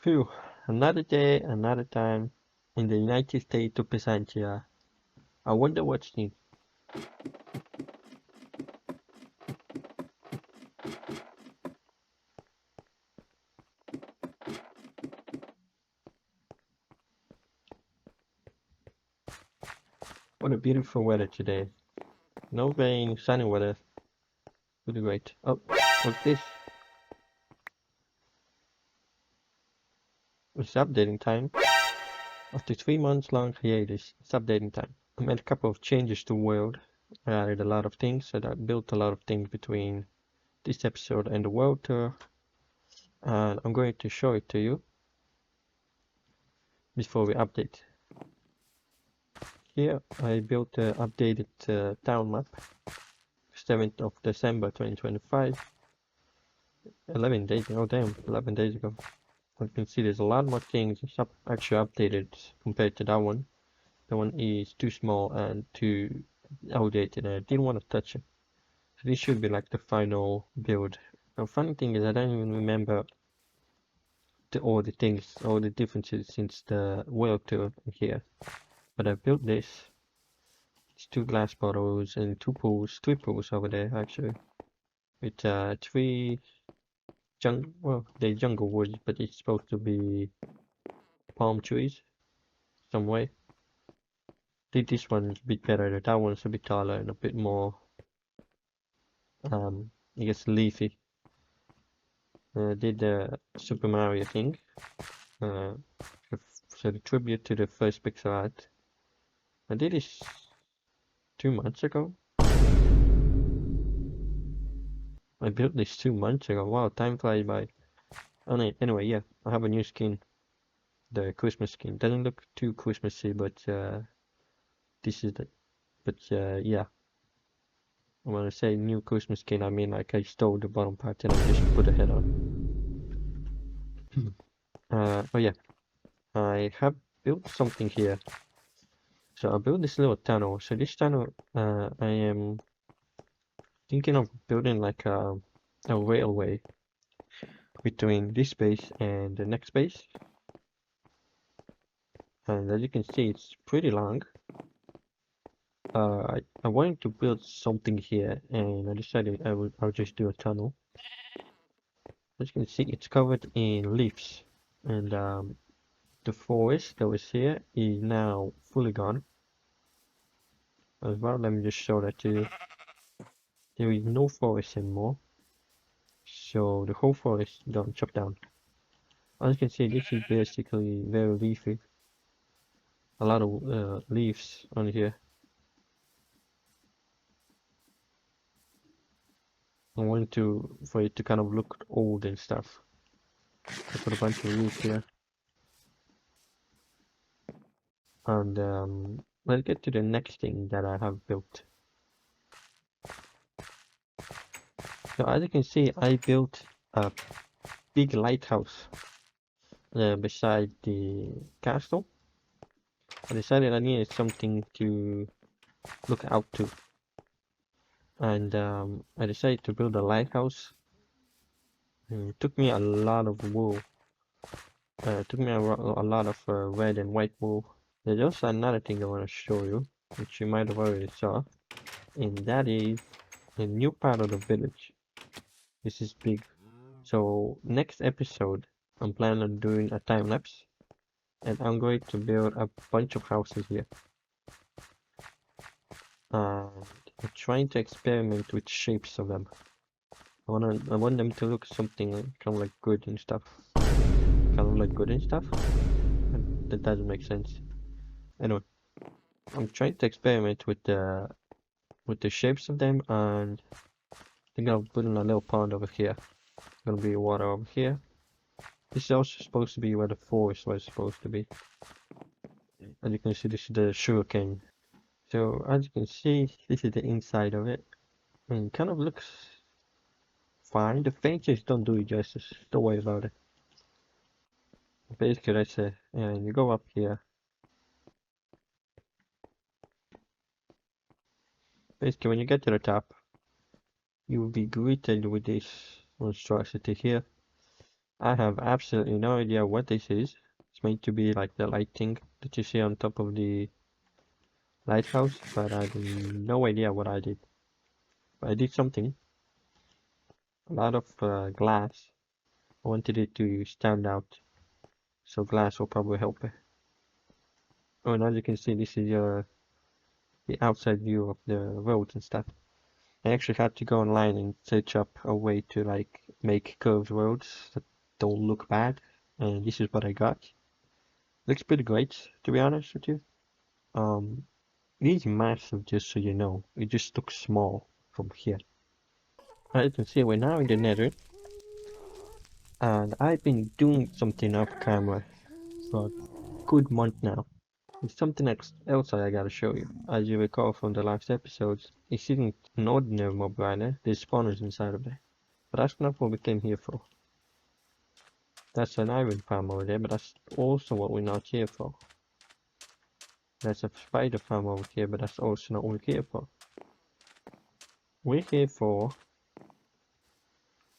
Phew, another day, another time in the United States to present here. I wonder what's new. What a beautiful weather today. No rain, sunny weather. Really great. Oh, what's this? It's updating time. After 3 months long hiatus, it's updating time. I made a couple of changes to world. I added a lot of things, and I built a lot of things between this episode and the world tour. And I'm going to show it to you before we update. Here I built an updated town map, 7th of December 2025, 11 days ago, damn, 11 days ago. You can see there's a lot more things actually updated compared to that one. That one is too small and too outdated and I didn't want to touch it. So this should be like the final build. The funny thing is I don't even remember all the things, all the differences since the world tour here. But I built this. It's 2 glass bottles and 3 pools over there actually. With three well, they're jungle woods, but it's supposed to be palm trees some way. I think this one's a bit better. That one's a bit taller and a bit more, I guess, leafy. Did the Super Mario thing. Uh, so the tribute to the first pixel art. I did this 2 months ago. I built this 2 months ago. Wow, time flies by. Oh, anyway, yeah, I have a new skin. The Christmas skin. Doesn't look too Christmassy, but this is the. But yeah. When I say new Christmas skin, I mean like I stole the bottom part and I just put a head on. Oh yeah, I have built something here. So I built this little tunnel. So this tunnel, I am thinking of building like a railway between this base and the next base. And as you can see, it's pretty long. I wanted to build something here, and I decided I'll just do a tunnel. As you can see, it's covered in leaves, and the forest that was here is now fully gone. As well, let me just show that to you. There is no forest anymore, so the whole forest done chopped down. As you can see, this is basically very leafy. A lot of leaves on here. I wanted for it to kind of look old and stuff. I put a bunch of leaves here. And let's get to the next thing that I have built. So as you can see, I built a big lighthouse beside the castle. I decided I needed something to look out to. And I decided to build a lighthouse. It took me a lot of wool. It took me a lot of red and white wool. There's also another thing I want to show you, which you might have already saw. And that is a new part of the village. This is big. So next episode, I'm planning on doing a time lapse, and I'm going to build a bunch of houses here. And I'm trying to experiment with shapes of them. I want them to look something kind of like good and stuff. Kind of like good and stuff. And that doesn't make sense. Anyway, I'm trying to experiment with the shapes of them, and I think I'll put in a little pond over here. Gonna be water over here. This is also supposed to be where the forest was supposed to be. As you can see, this is the sugarcane. So as you can see, this is the inside of it. And it kind of looks fine. The fences don't do it justice. Don't worry about it. Basically, that's it. And you go up here. Basically, when you get to the top, you will be greeted with this monstrosity here. I have absolutely no idea what this is. It's meant to be like the lighting that you see on top of the lighthouse, but I have no idea what I did. But I did something. A lot of glass. I wanted it to stand out, so glass will probably help. Oh, and as you can see, this is the outside view of the roads and stuff. I actually had to go online and search up a way to like make curved roads that don't look bad, and this is what I got. Looks pretty great, to be honest with you. Um, it is massive, just so you know. It just looks small from here. As you can see, we're now in the nether, and I've been doing something off camera for a good month now. It's something else I gotta show you. As you recall from the last episodes, it's isn't an ordinary mob grinder, there's spawners inside of there. But that's not what we came here for. That's an iron farm over there, but that's also what we're not here for. There's a spider farm over here, but that's also not what we're here for. We're here for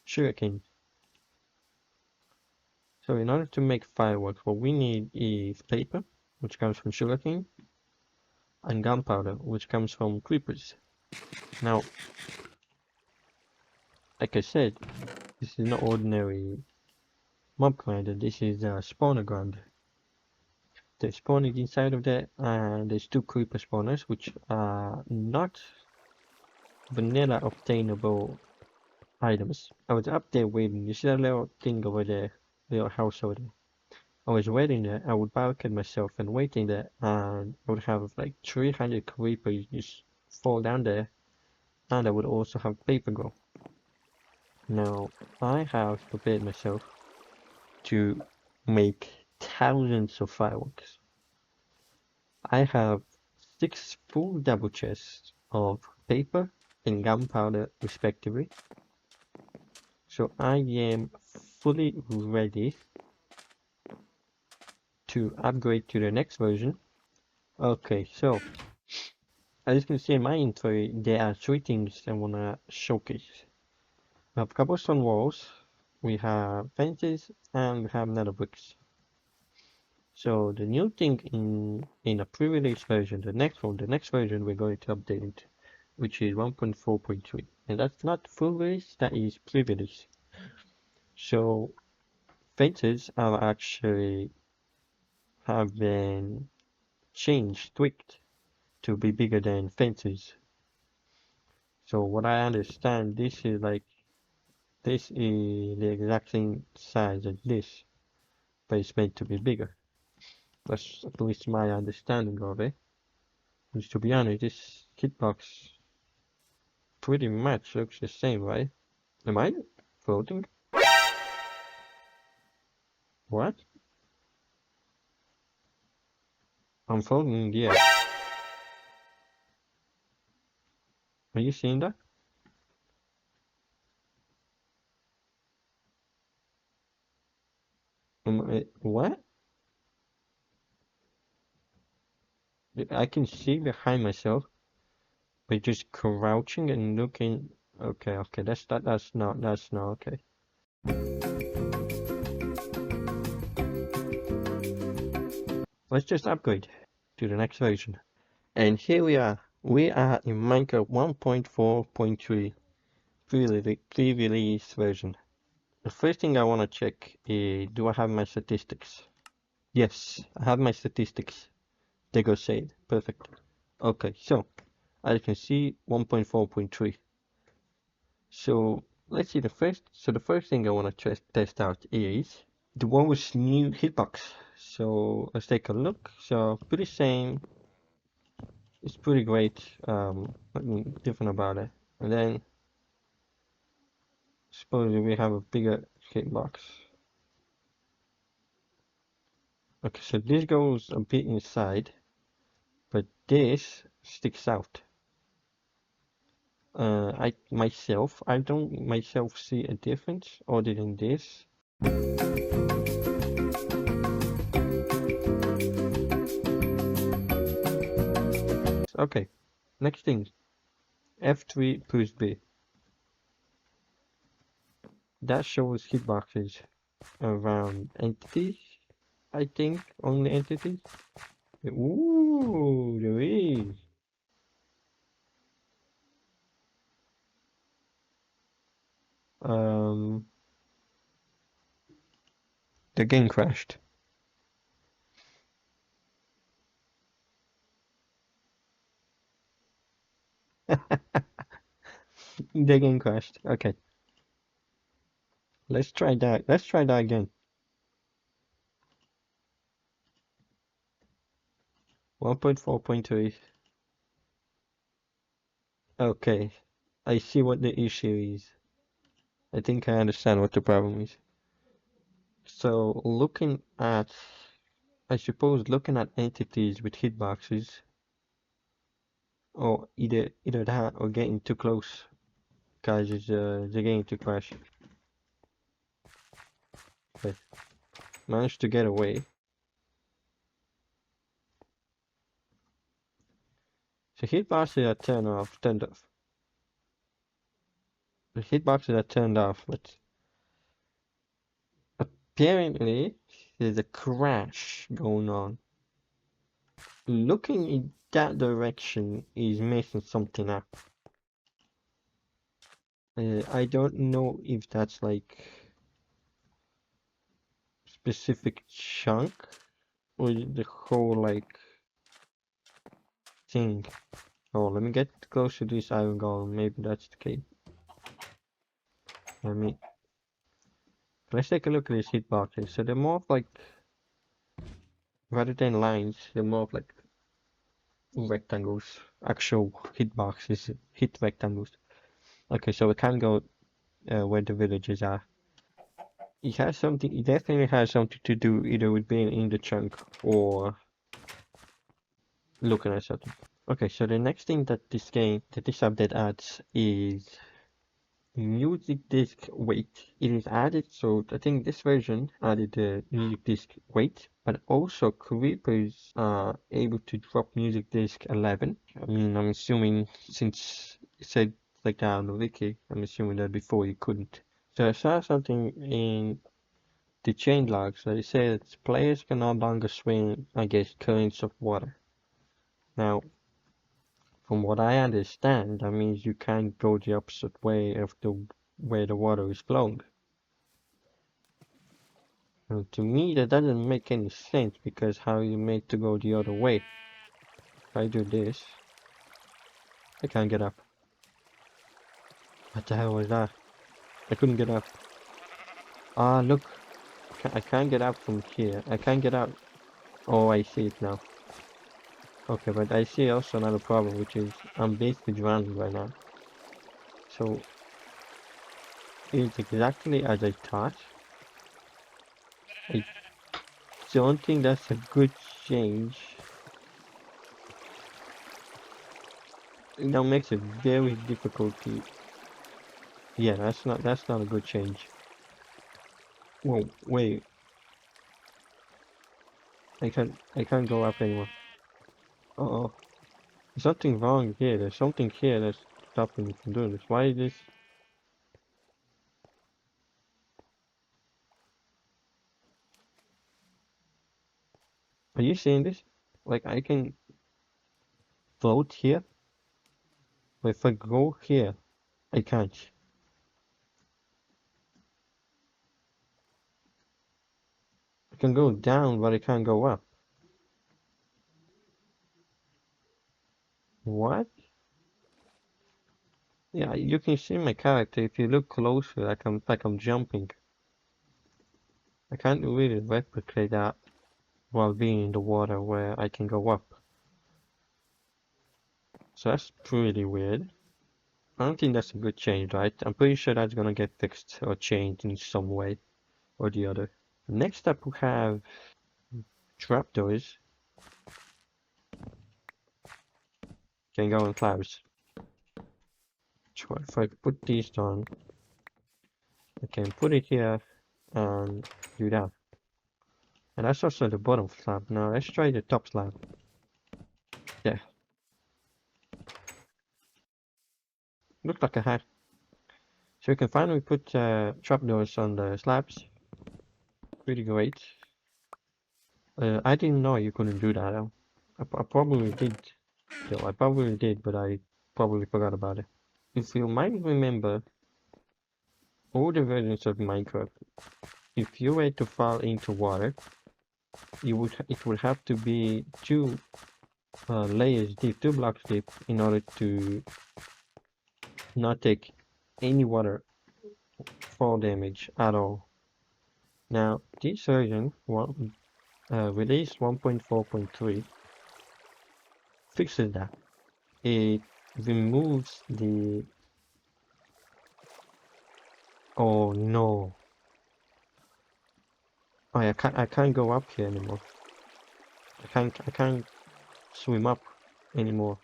sugarcane. So in order to make fireworks, what we need is paper, which comes from sugarcane, and gunpowder, which comes from creepers. Now, like I said, this is not ordinary mob grinder, this is a spawner grinder. There's spawners inside of there, and there's 2 creeper spawners, which are not vanilla obtainable items. I was up there waiting. You see that little thing over there, little house over there? I was waiting there. I would barricade myself and waiting there, and I would have like 300 creepers just fall down there, and I would also have paper grow. Now, I have prepared myself to make thousands of fireworks. I have 6 full double chests of paper and gunpowder respectively. So I am fully ready to upgrade to the next version. Okay, so as you can see in my inventory, there are 3 things I wanna showcase. We have cobblestone walls, we have fences, and we have nether bricks. So the new thing in a pre-release version, the next version we're going to update it, which is 1.4.3, and that's not full release, that is pre-release. So fences are actually have been changed, tweaked to be bigger than fences. So what I understand, this is the exact same size as this, but it's meant to be bigger. That's at least my understanding of it. Which, to be honest, this hitbox pretty much looks the same, right? Am I floating? What? I'm floating in the air. Are you seeing that? What? I can see behind myself, but just crouching and looking. Okay, that's not okay. Let's just upgrade to the next version. And here we are. We are in Minecraft 1.4.3 pre-release version. The first thing I want to check is, do I have my statistics? Yes, I have my statistics. They go saved. Perfect. Okay, so as you can see, 1.4.3. So let's see the first thing I want to test out is the one with new hitbox. So let's take a look. So pretty same. It's pretty great. Nothing different about it. And then supposedly we have a bigger hitbox. Okay, so this goes a bit inside, but this sticks out. I don't myself see a difference other than this. Okay, next thing, F3 plus B. That shows hitboxes. around entities, I think, only entities. Ooh, there is. Um, the game crashed. The game crashed. Okay, let's try that. Let's try that again. 1.4.3. Okay, I see what the issue is. I think I understand what the problem is. So I suppose looking at entities with hitboxes, or either that or getting too close, guys, is the game to crash. But managed to get away. So hitboxes are turned off. The hitboxes are turned off, but apparently there's a crash going on. Looking in that direction is messing something up. I don't know if that's like specific chunk or the whole like thing. Oh, let me get close to this iron golem. Maybe that's the case. Let me. Let's take a look at these hitboxes. So they're more of like, rather than lines, they're more of like rectangles. Actual hitboxes, hit rectangles. Okay, so we can go where the villages are. It has something. It definitely has something to do either with being in the chunk or looking at something. Okay, so the next thing that this update adds is music disc weight. It is added, so I think this version added the music disc weight, but also creepers are able to drop music disc 11. I mean, I'm assuming since it said like that on the wiki, I'm assuming that before you couldn't. So I saw something in the change log, so they say that players can no longer swim against currents of water. Now, from what I understand, that means you can't go the opposite way of the way the water is flowing. And to me, that doesn't make any sense because how you made to go the other way? If I do this, I can't get up. What the hell was that? I couldn't get up. Ah, look, I can't get up from here. I can't get up. Oh, I see it now. Okay, but I see also another problem, which is I'm basically drowning right now. So it's exactly as I thought. I don't think that's a good change. It now makes it very difficult to. Yeah, that's not a good change. Whoa, wait. I can't go up anymore. Uh-oh. There's something wrong here. There's something here that's stopping me from doing this. Why is this? Are you seeing this? Like I can float here, but if I go here, I can't. I can go down, but I can't go up. What? Yeah, you can see my character if you look closer, like I'm jumping. I can't really replicate that while being in the water where I can go up. So that's pretty weird. I don't think that's a good change, right? I'm pretty sure that's gonna get fixed or changed in some way or the other. Next up we have trapdoors. Can go in clouds. So if I put these down, I can put it here and do that. And that's also the bottom slab. Now let's try the top slab. Yeah. Looks like a hat. So we can finally put trapdoors on the slabs. pretty great. I didn't know you couldn't do that. I probably did. I probably did, but I probably forgot about it. If you might remember, all the versions of Minecraft, if you were to fall into water, it would have to be two layers deep, 2 blocks deep, in order to not take any water fall damage at all. Now, this version, release 1.4.3, fixes that. It removes the... Oh no. Oh, I can't go up here anymore. I can't swim up anymore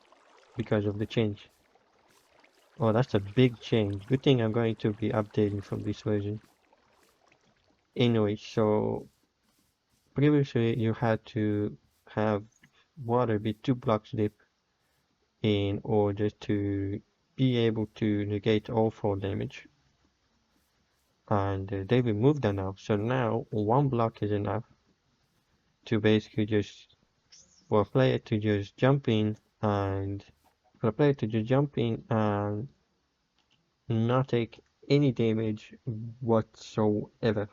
because of the change. Oh, that's a big change. Good thing I'm going to be updating from this version. Anyway, so previously you had to have water be 2 blocks deep in order to be able to negate all fall damage. And they removed that now. So now 1 block is enough to basically just for a player to just jump in and not take any damage whatsoever.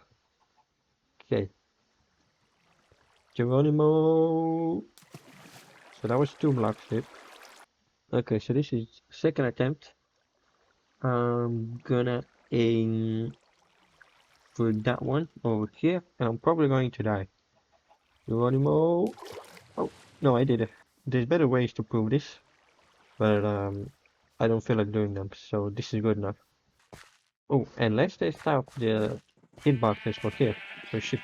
Okay. Geronimo. So that was 2 blocks deep. Okay, so this is second attempt. I'm gonna aim for that one over here, and I'm probably going to die. Geronimo. Oh, no, I did it. There's better ways to prove this, but I don't feel like doing them, so this is good enough. Oh, and let's test out the hitboxes for here, for ship.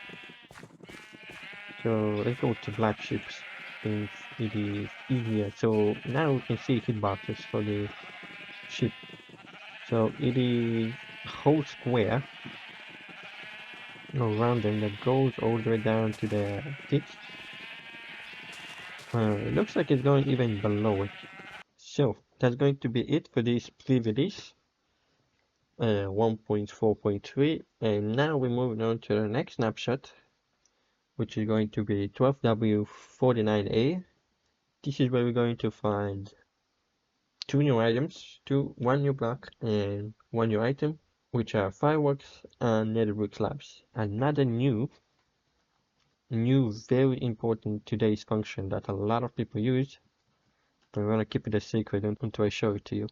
So let's go to black ships, since it is easier. So now we can see hitboxes for the ship. So it is a whole square around them that goes all the way down to the tip. It looks like it's going even below it. So that's going to be it for this pre-release 1.4.3, and now we're moving on to the next snapshot, which is going to be 12W49A. This is where we're going to find 2 new items, one new block and 1 new item, which are fireworks and netherbrick slabs. Another new very important today's function that a lot of people use, but we're gonna keep it a secret until I show it to you.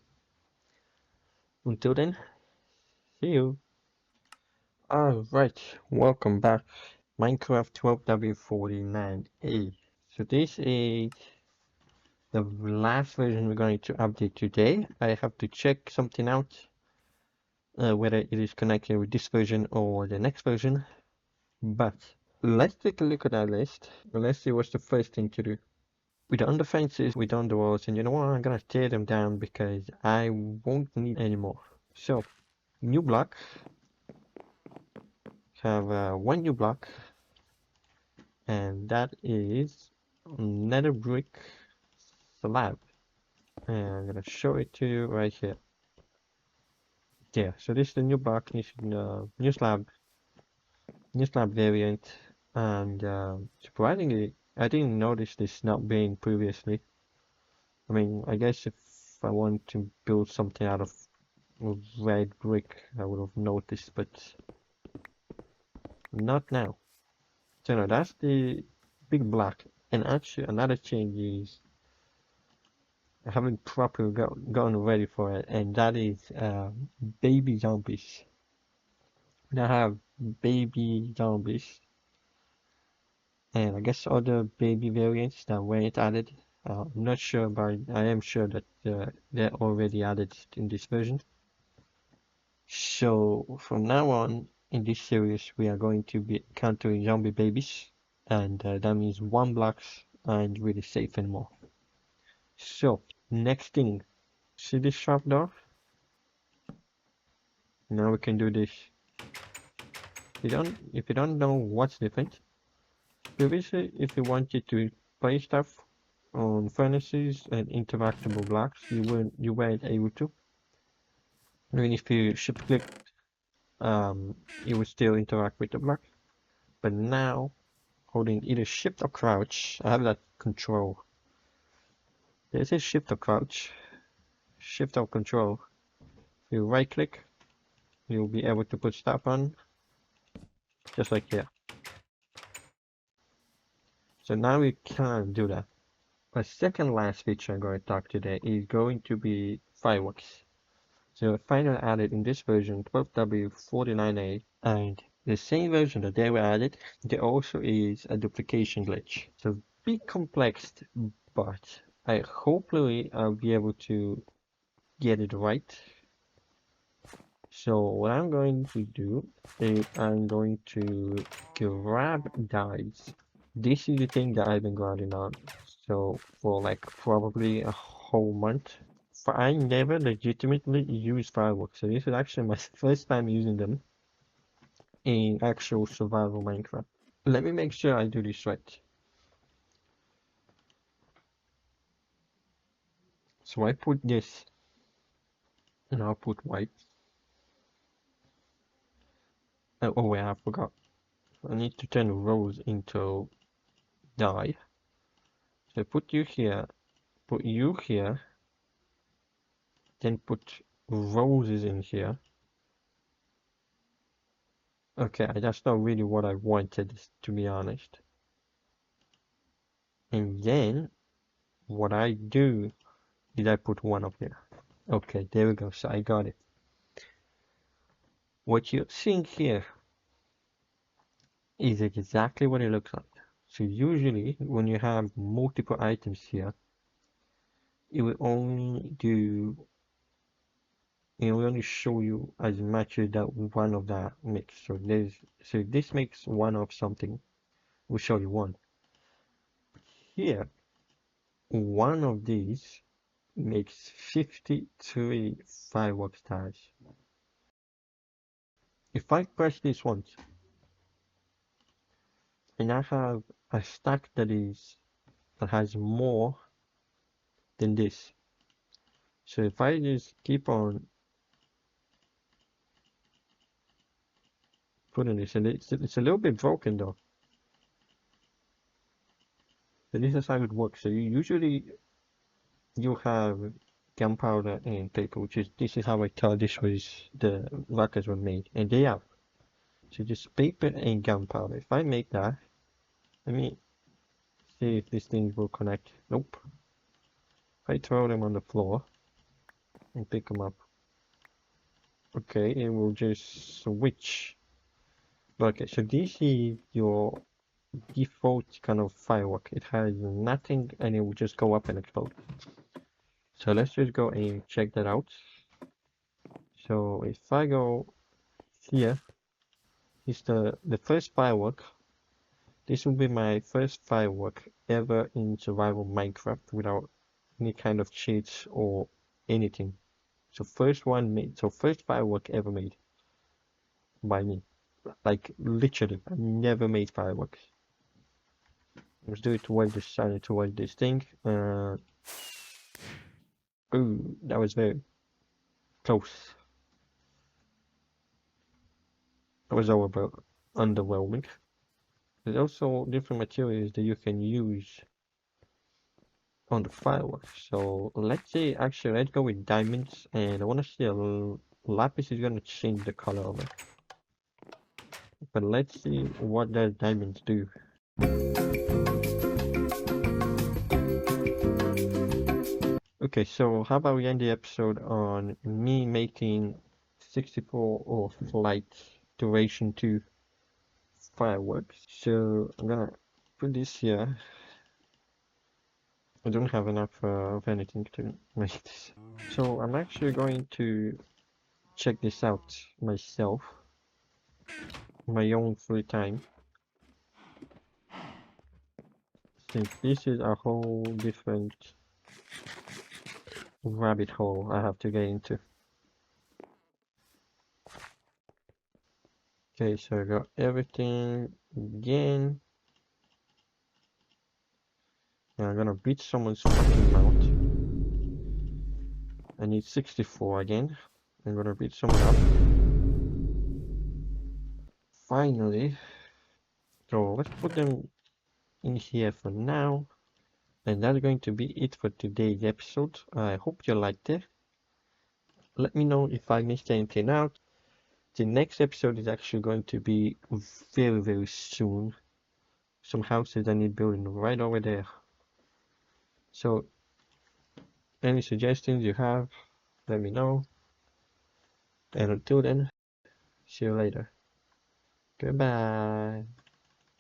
Until then, see you. Alright, welcome back. Minecraft 12W49A. So this is the last version we're going to update today. I have to check something out, whether it is connected with this version or the next version. But let's take a look at our list. Let's see what's the first thing to do. We're done the fences, we're done the walls, and you know what? I'm gonna tear them down because I won't need any more. So, new block. Have 1 new block, and that is nether brick slab. And I'm gonna show it to you right here. Yeah, so this is the new block, this is the new slab variant, and surprisingly, I didn't notice this not being previously. I mean, I guess if I want to build something out of red brick, I would have noticed, but not now. So now that's the big block, and actually another change is I haven't properly gotten ready for it, and that is baby zombies. Now I have baby zombies, and I guess other baby variants that weren't added. I'm not sure, but I am sure that they're already added in this version. So from now on in this series, we are going to be encountering zombie babies, and that means 1 blocks and really safe and more. So next thing, see this sharp door? Now we can do this. If you don't know what's different, previously if you wanted to place stuff on furnaces and interactable blocks, you weren't able to. Even if you shift click, it would still interact with the block. But now, holding either shift or crouch, I have that control. There's a shift or crouch, shift or control. If you right click, you'll be able to put stop on, just like here. So now we can do that. The second last feature I'm going to talk today is going to be fireworks. So I finally added in this version 12W49A, and the same version that they were added, there also is a duplication glitch. So bit complex, but hopefully I'll be able to get it right. So what I'm going to do is I'm going to grab dies. This is the thing that I've been grinding on. So for like probably a whole month. I never legitimately use fireworks. So this is actually my first time using them in actual survival Minecraft. Let me make sure I do this right. So I put this and I'll put white. Oh wait, I forgot. I need to turn rose into dye. So put you here, put you here, then put roses in here. Okay, that's not really what I wanted, to be honest. And then what I do is I put one up here. Okay, there we go. So I got it. What you're seeing here is exactly what it looks like. So usually when you have multiple items here, it will only show you as much as that one of that makes. So if this makes one of something, will show you one. Here, one of these makes 53 firework stars. If I press this once, and I have a stack that has more than this. So if I just keep on putting this, and it's a little bit broken though. So this is how it works. So you have gunpowder and paper, this is how I thought the rockets were made, and they are. So just paper and gunpowder. If I make that, let me see if these things will connect. Nope. If I throw them on the floor and pick them up, okay, it will just switch. Okay, so this is your default kind of firework. It has nothing and it will just go up and explode. So let's just go and check that out. So if I go here, it's the first firework. This will be my first firework ever in survival Minecraft without any kind of cheats or anything. So first firework ever made by me. Like literally, I never made fireworks. Let's do it towards the sun, towards this thing. Ooh, that was very close. That was underwhelming. There's also different materials that you can use on the fireworks. So let's go with diamonds, and I want to see lapis is going to change the color of it. But let's see what does diamonds do. Okay, so how about we end the episode on me making 64 of light duration 2 fireworks. So I'm gonna put this here. I don't have enough of anything to make this. So I'm actually going to check this out myself, my own free time. Since this is a whole different rabbit hole I have to get into. Okay, so I got everything again. And I'm gonna beat someone's fucking mount. I need 64 again. I'm gonna beat someone up. Finally. So let's put them in here for now. And that's going to be it for today's episode. I hope you liked it. Let me know if I missed anything out. The next episode is actually going to be very, very soon. Some houses I need building right over there. So, any suggestions you have, let me know. And until then, see you later. Goodbye.